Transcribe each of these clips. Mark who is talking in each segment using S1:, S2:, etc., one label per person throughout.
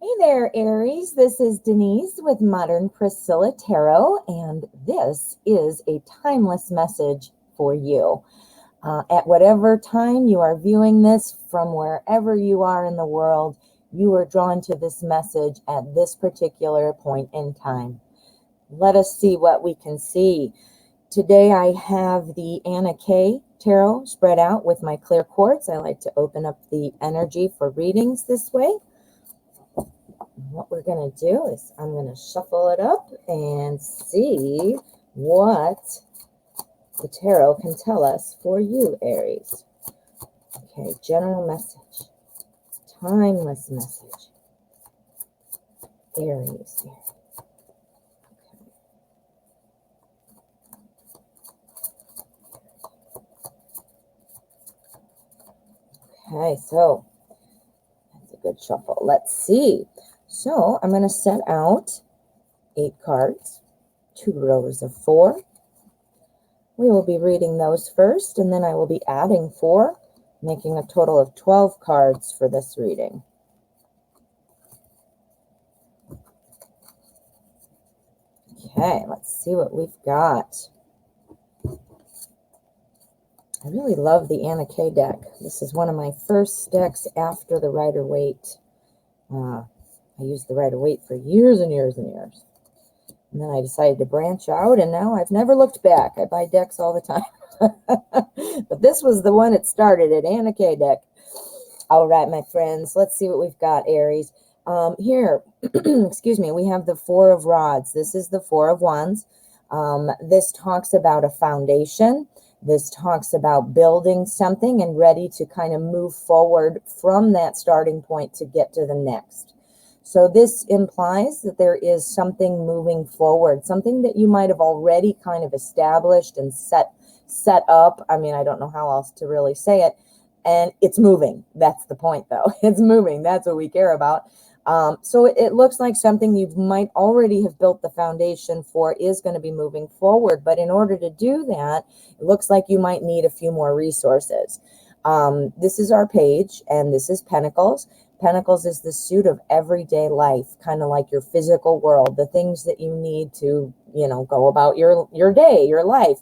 S1: Hey there, Aries. This is Denise with Modern Priscilla Tarot, and this is a timeless message for you. At whatever time you are viewing this, from wherever you are in the world, you are drawn to this message at this particular point in time. Let us see what we can see. Today I have the Anna K Tarot spread out with my clear quartz. I like to open up the energy for readings this way. What we're going to do is I'm going to shuffle it up and see what the tarot can tell us for you, Aries. Okay, general message, timeless message, Aries. Okay, so that's a good shuffle. Let's see. So I'm going to set out 8 cards, 2 rows of 4. We will be reading those first, and then I will be adding 4, making a total of 12 cards for this reading. Okay, let's see what we've got. I really love the Anna K deck. This is one of my first decks after the Rider-Waite. I used the Rider-Waite for years and years and years. And then I decided to branch out, and now I've never looked back. I buy decks all the time. But this was the one that started it, Anna K deck. All right, my friends, let's see what we've got, Aries. Here, excuse me, we have the 4 of Rods. This is the 4 of Wands. This talks about a foundation. This talks about building something and ready to kind of move forward from that starting point to get to the next. So this implies that there is something moving forward, something that you might have already kind of established and set up. I mean, I don't know how else to really say it. And it's moving. That's the point, though. It's moving. That's what we care about. So it looks like something you might already have built the foundation for is going to be moving forward. But in order to do that, it looks like you might need a few more resources. This is our page, and this is Pentacles. Pentacles is the suit of everyday life, kind of like your physical world, the things that you need to, go about your day, your life.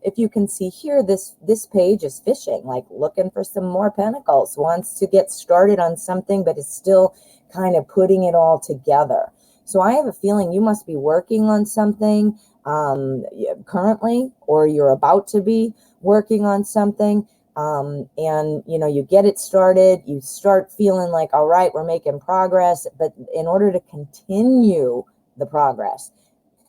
S1: If you can see here, this page is fishing, like looking for some more pentacles, wants to get started on something, but is still kind of putting it all together. So I have a feeling you must be working on something currently, or you're about to be working on something. And you get it started, you start feeling like, all right, we're making progress. But in order to continue the progress,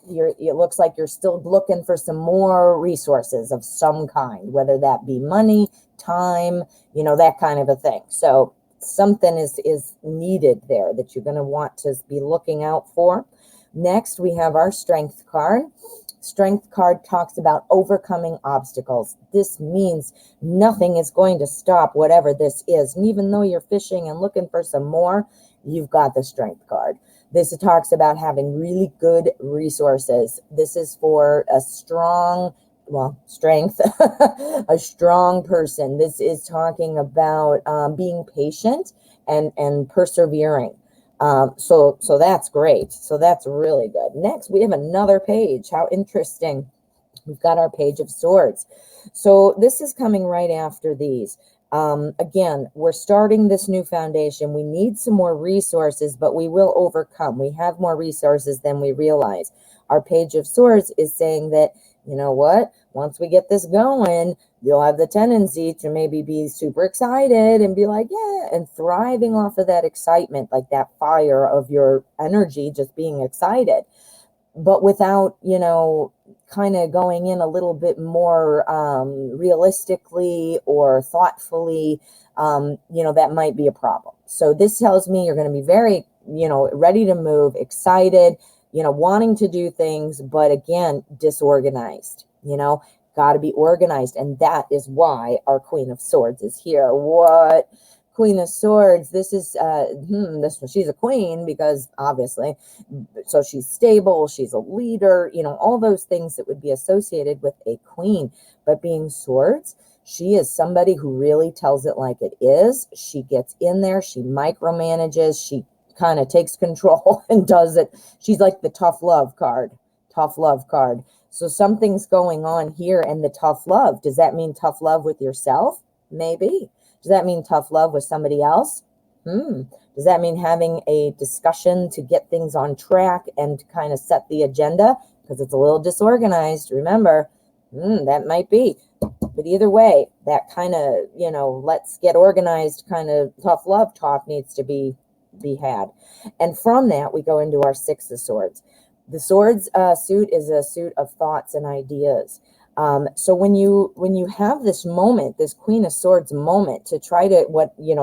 S1: it looks like you're still looking for some more resources of some kind, whether that be money, time, that kind of a thing. So something is needed there that you're going to want to be looking out for. Next, we have our Strength card. Strength card talks about overcoming obstacles. This means nothing is going to stop whatever this is. And even though you're fishing and looking for some more, you've got the Strength card. This talks about having really good resources. This is for a strong, strength, a strong person. This is talking about being patient and persevering. So that's great. So that's really good. Next, we have another page. How interesting. We've got our Page of Swords. So this is coming right after these. Again, we're starting this new foundation. We need some more resources, but we will overcome. We have more resources than we realize. Our Page of Swords is saying that, you know what, once we get this going, you'll have the tendency to maybe be super excited and be like, yeah, and thriving off of that excitement, like that fire of your energy, just being excited, but without, kind of going in a little bit more realistically or thoughtfully, that might be a problem. So this tells me you're going to be very, ready to move, excited, wanting to do things, but again, disorganized, got to be organized. And that is why our Queen of Swords is here. What? Queen of Swords, this is, she's a queen because obviously, so she's stable, she's a leader, all those things that would be associated with a queen. But being swords, she is somebody who really tells it like it is. She gets in there, she micromanages, she kind of takes control and does it. She's like the tough love card. Tough love card. So something's going on here, and the tough love. Does that mean tough love with yourself? Maybe. Does that mean tough love with somebody else? Does that mean having a discussion to get things on track and kind of set the agenda? Because it's a little disorganized. Remember, that might be. But either way, that kind of, you know, let's get organized kind of tough love talk needs to be had. And from that, we go into our Six of Swords. The Swords suit is a suit of thoughts and ideas. So when you have this moment, this Queen of Swords moment to try to,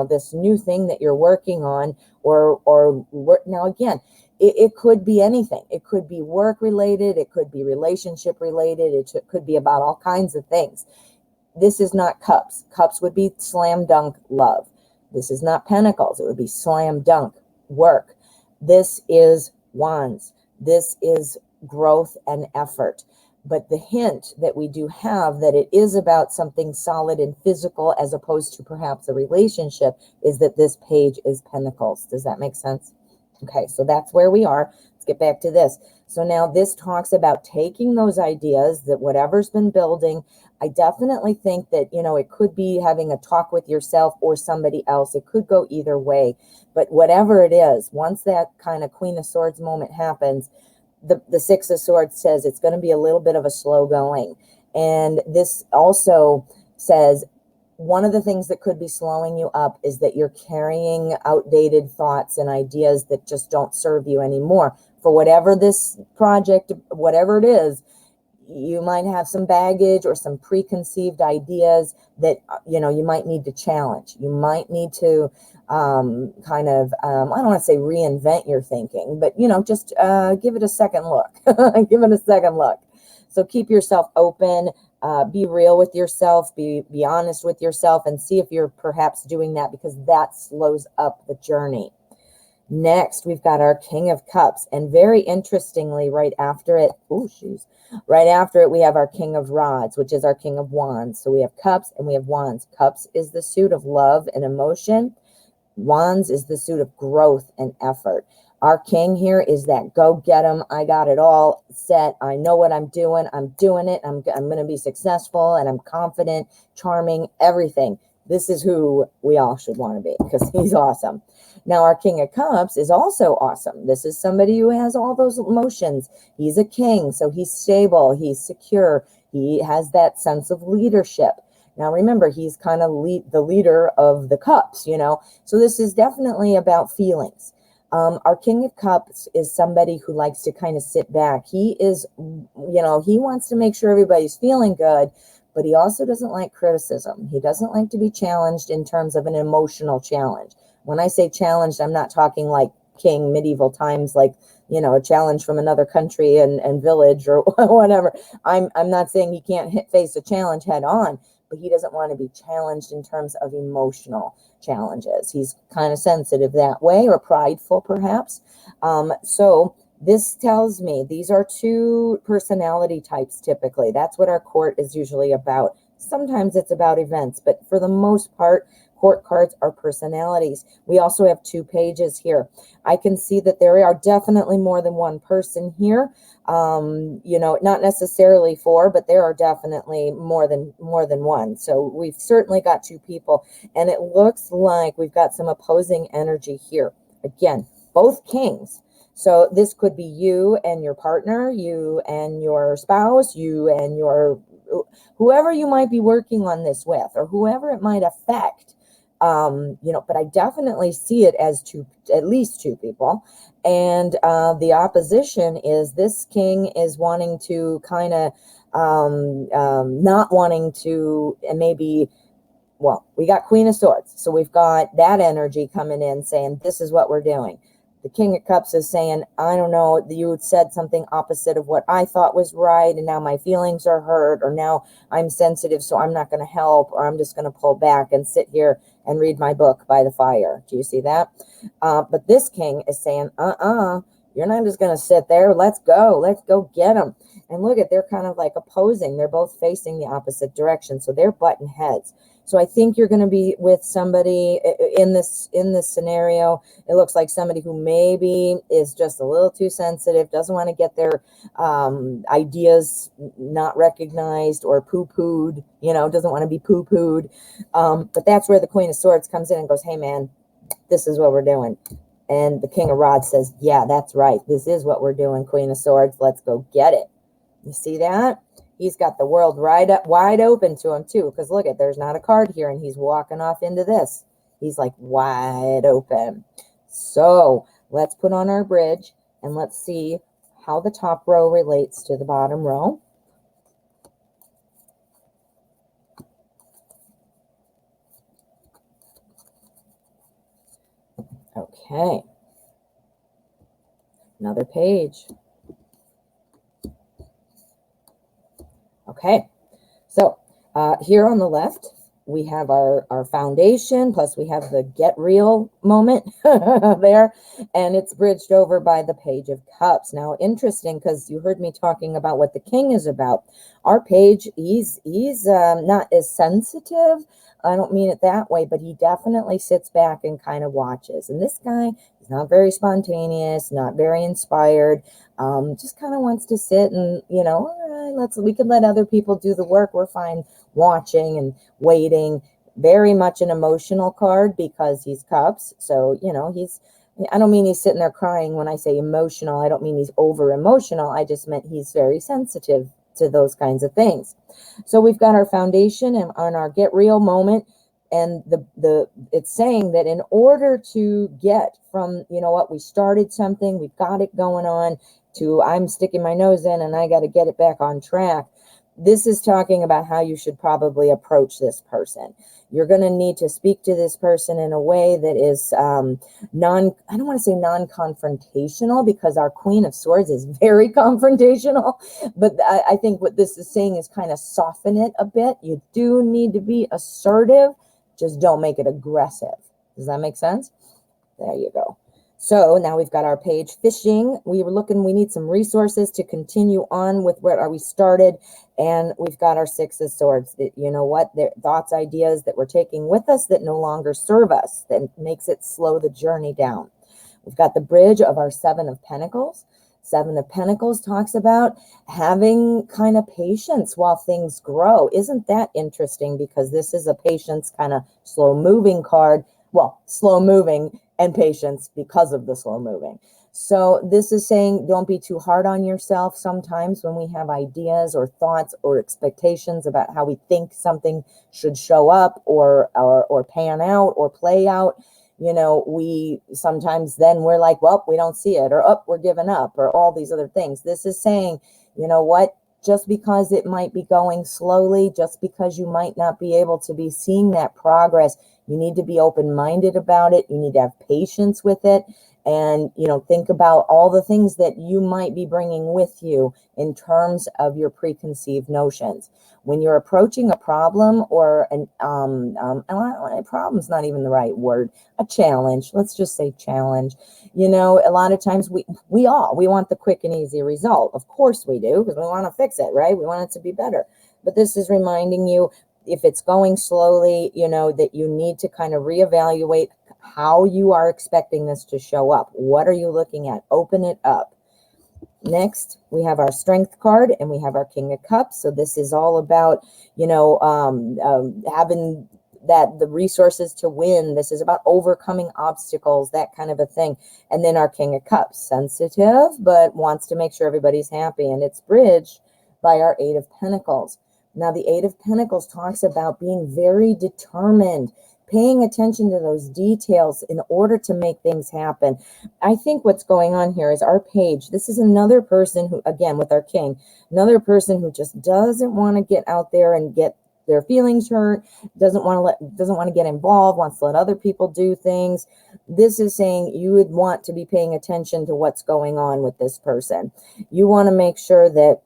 S1: this new thing that you're working on, or work, now again, it could be anything. It could be work related. It could be relationship related. It could be about all kinds of things. This is not Cups. Cups would be slam dunk love. This is not Pentacles. It would be slam dunk work. This is Wands. This is growth and effort. But the hint that we do have that it is about something solid and physical as opposed to perhaps a relationship is that this page is Pentacles. Does that make sense? Okay, so that's where we are. Let's get back to this. So now this talks about taking those ideas, that whatever's been building. I definitely think that, it could be having a talk with yourself or somebody else. It could go either way. But whatever it is, once that kind of Queen of Swords moment happens, the Six of Swords says it's going to be a little bit of a slow going. And this also says one of the things that could be slowing you up is that you're carrying outdated thoughts and ideas that just don't serve you anymore. For whatever this project, whatever it is, you might have some baggage or some preconceived ideas that, you might need to challenge. You might need to I don't want to say reinvent your thinking, but, just give it a second look. Give it a second look. So keep yourself open. Be real with yourself, be honest with yourself, and see if you're perhaps doing that, because that slows up the journey. Next, we've got our King of Cups, and very interestingly, right after it, we have our King of Rods, which is our King of Wands. So we have Cups and we have Wands. Cups is the suit of love and emotion. Wands is the suit of growth and effort. Our king here is that go get 'em. I got it all set. I know what I'm doing. I'm doing it. I'm going to be successful, and I'm confident, charming, everything. This is who we all should want to be, because he's awesome. Now, our King of Cups is also awesome. This is somebody who has all those emotions. He's a king, so he's stable. He's secure. He has that sense of leadership. Now, remember, he's kind of the leader of the cups, So this is definitely about feelings. Our King of Cups is somebody who likes to kind of sit back. He is, he wants to make sure everybody's feeling good, but he also doesn't like criticism. He doesn't like to be challenged in terms of an emotional challenge. When I say challenged, I'm not talking like king medieval times, like, a challenge from another country and village or whatever. I'm not saying he can't face a challenge head on, but he doesn't want to be challenged in terms of emotional challenges. He's kind of sensitive that way, or prideful perhaps. So this tells me these are two personality types typically. That's what our court is usually about. Sometimes it's about events, but for the most part, court cards are personalities. We also have two pages here. I can see that there are definitely more than one person here. Not necessarily four, but there are definitely more than one. So we've certainly got two people, and it looks like we've got some opposing energy here. Again, both kings. So this could be you and your partner, you and your spouse, you and whoever you might be working on this with, or whoever it might affect. But I definitely see it as at least two people. And the opposition is this king is wanting to kind of not wanting to, and maybe, we got Queen of Swords. So we've got that energy coming in saying, this is what we're doing. The King of Cups is saying, I don't know, you said something opposite of what I thought was right, and now my feelings are hurt, or now I'm sensitive, so I'm not going to help, or I'm just going to pull back and sit here and read my book by the fire. Do you see that? But this king is saying, you're not just going to sit there. Let's go get them. And look at, they're kind of like opposing. They're both facing the opposite direction, so they're butting heads. So I think you're going to be with somebody in this scenario. It looks like somebody who maybe is just a little too sensitive, doesn't want to get their ideas not recognized or poo-pooed, you know, doesn't want to be poo-pooed. But that's where the Queen of Swords comes in and goes, hey, man, this is what we're doing. And the King of Rods says, yeah, that's right. This is what we're doing, Queen of Swords. Let's go get it. You see that? He's got the world wide open to him, too. Because look at, there's not a card here, and he's walking off into this. He's like wide open. So let's put on our bridge, and let's see how the top row relates to the bottom row. Okay. Another page. Okay. So here on the left, we have our foundation, plus we have the get real moment there, and it's bridged over by the Page of Cups. Now, interesting, because you heard me talking about what the King is about. Our page, he's not as sensitive. I don't mean it that way, but he definitely sits back and kind of watches. And this guy is not very spontaneous, not very inspired, just kind of wants to sit and, you know, all right, we can let other people do the work. We're fine watching and waiting. Very much an emotional card because he's cups. So, you know, I don't mean he's sitting there crying. When I say emotional, I don't mean he's over emotional. I just meant he's very sensitive to those kinds of things. So we've got our foundation and on our get real moment. And it's saying that in order to get from, you know what, we started something, we've got it going on, to I'm sticking my nose in and I got to get it back on track. This is talking about how you should probably approach this person. You're going to need to speak to this person in a way that is I don't want to say non-confrontational, because our Queen of Swords is very confrontational. But I think what this is saying is kind of soften it a bit. You do need to be assertive. Just don't make it aggressive. Does that make sense? There you go. So now we've got our page fishing. We need some resources to continue on with where we started. And we've got our Six of Swords. That, you know what, they're thoughts, ideas that we're taking with us that no longer serve us, that makes it slow the journey down. We've got the bridge of our Seven of Pentacles. Seven of Pentacles talks about having kind of patience while things grow. Isn't that interesting? Because this is a patience kind of slow moving card. Well, slow moving and patience because of the slow moving. So this is saying don't be too hard on yourself. Sometimes when we have ideas or thoughts or expectations about how we think something should show up or pan out or play out, you know, we sometimes then we're like, well, we don't see it, or we're giving up, or all these other things. This is saying, you know what, just because it might be going slowly, just because you might not be able to be seeing that progress, you need to be open-minded about it. You need to have patience with it. And, you know, think about all the things that you might be bringing with you in terms of your preconceived notions. When you're approaching a problem or a problem's not even the right word, a challenge, let's just say challenge. You know, a lot of times we want the quick and easy result. Of course we do, because we want to fix it, right? We want it to be better. But this is reminding you, if it's going slowly, you know, that you need to kind of reevaluate how you are expecting this to show up. What are you looking at? Open it up. Next, we have our Strength card and we have our King of Cups. So this is all about, you know, having the resources to win. This is about overcoming obstacles, that kind of a thing. And then our King of Cups, sensitive, but wants to make sure everybody's happy. And it's bridged by our Eight of Pentacles. Now, the Eight of Pentacles talks about being very determined, paying attention to those details in order to make things happen. I think what's going on here is our page. This is another person who, again, with our King, another person who just doesn't want to get out there and get their feelings hurt, doesn't want to get involved, wants to let other people do things. This is saying you would want to be paying attention to what's going on with this person. You want to make sure that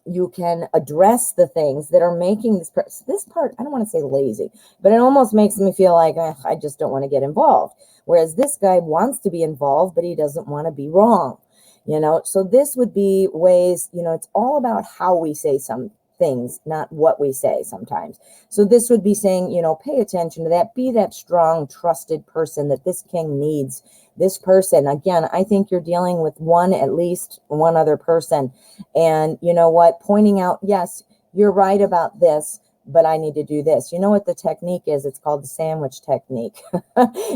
S1: you can address the things that are making this part, I don't want to say lazy, but it almost makes me feel like I just don't want to get involved. Whereas this guy wants to be involved, but he doesn't want to be wrong. You know, so this would be ways, you know, it's all about how we say some things, not what we say sometimes. So this would be saying, you know, pay attention to that. Be that strong, trusted person that this king needs. This person, again, I think you're dealing with at least one other person. And you know what? Pointing out, yes, you're right about this, but I need to do this. You know what the technique is? It's called the sandwich technique.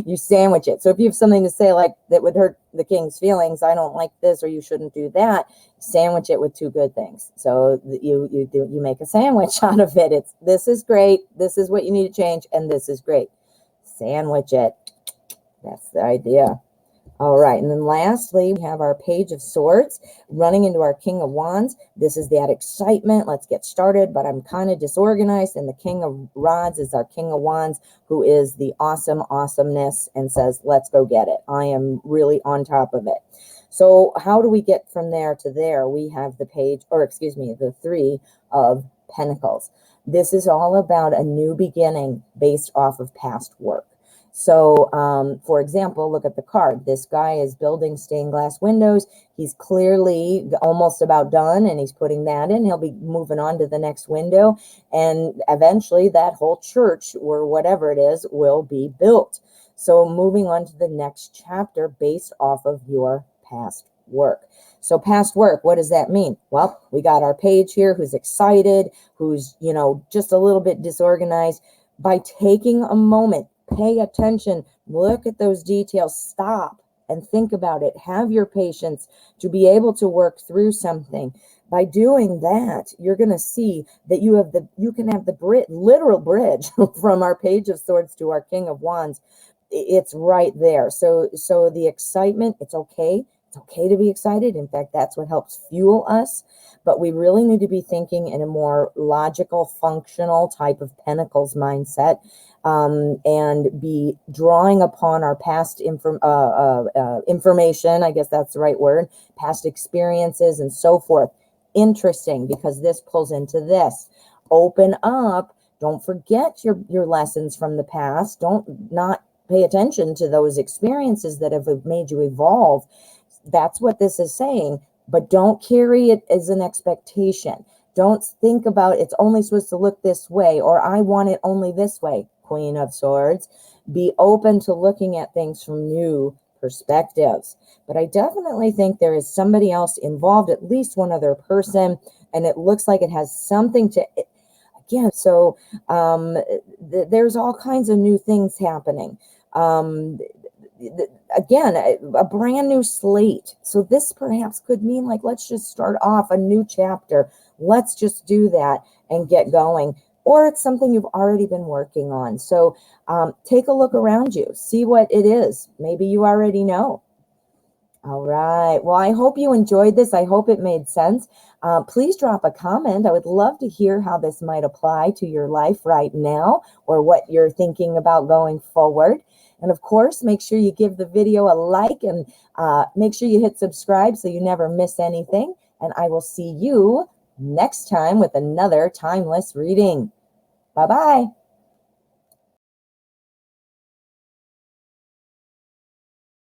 S1: You sandwich it. So if you have something to say like that would hurt the king's feelings, I don't like this, or you shouldn't do that, sandwich it with two good things. So you make a sandwich out of it. It's, this is great, this is what you need to change, and this is great. Sandwich it. That's the idea. All right, and then lastly, we have our Page of Swords running into our King of Wands. This is that excitement. Let's get started, but I'm kind of disorganized, and the King of Rods is our King of Wands, who is the awesomeness and says, let's go get it. I am really on top of it. So how do we get from there to there? We have the the Three of Pentacles. This is all about a new beginning based off of past work. So, for example, look at the card. This guy is building stained glass windows. He's clearly almost about done, and he's putting that in. He'll be moving on to the next window, and eventually that whole church or whatever it is will be built. So moving on to the next chapter based off of your past work. So past work, what does that mean? Well, we got our page here who's excited, who's, you know, just a little bit disorganized. By taking a moment, pay attention, look at those details, stop and think about it. Have your patience to be able to work through something. By doing that, you're going to see that you can have the literal bridge from our Page of Swords to our King of Wands. It's right there. So the excitement, it's okay. It's okay to be excited. In fact, that's what helps fuel us. But we really need to be thinking in a more logical, functional type of Pentacles mindset, and be drawing upon our past information, I guess that's the right word, past experiences and so forth. Interesting, because this pulls into this. Open up. Don't forget your lessons from the past. Don't not pay attention to those experiences that have made you evolve. That's what this is saying. But don't carry it as an expectation. Don't think about it's only supposed to look this way, or I want it only this way. Queen of Swords. Be open to looking at things from new perspectives. But I definitely think there is somebody else involved, at least one other person, and it looks like it has something to, again, so there's all kinds of new things happening. Again, a brand new slate. So this perhaps could mean like, let's just start off a new chapter. Let's just do that and get going. Or it's something you've already been working on. So take a look around you. See what it is. Maybe you already know. All right. Well, I hope you enjoyed this. I hope it made sense. Please drop a comment. I would love to hear how this might apply to your life right now, or what you're thinking about going forward. And of course, make sure you give the video a like, and make sure you hit subscribe so you never miss anything. And I will see you next time with another timeless reading. Bye-bye.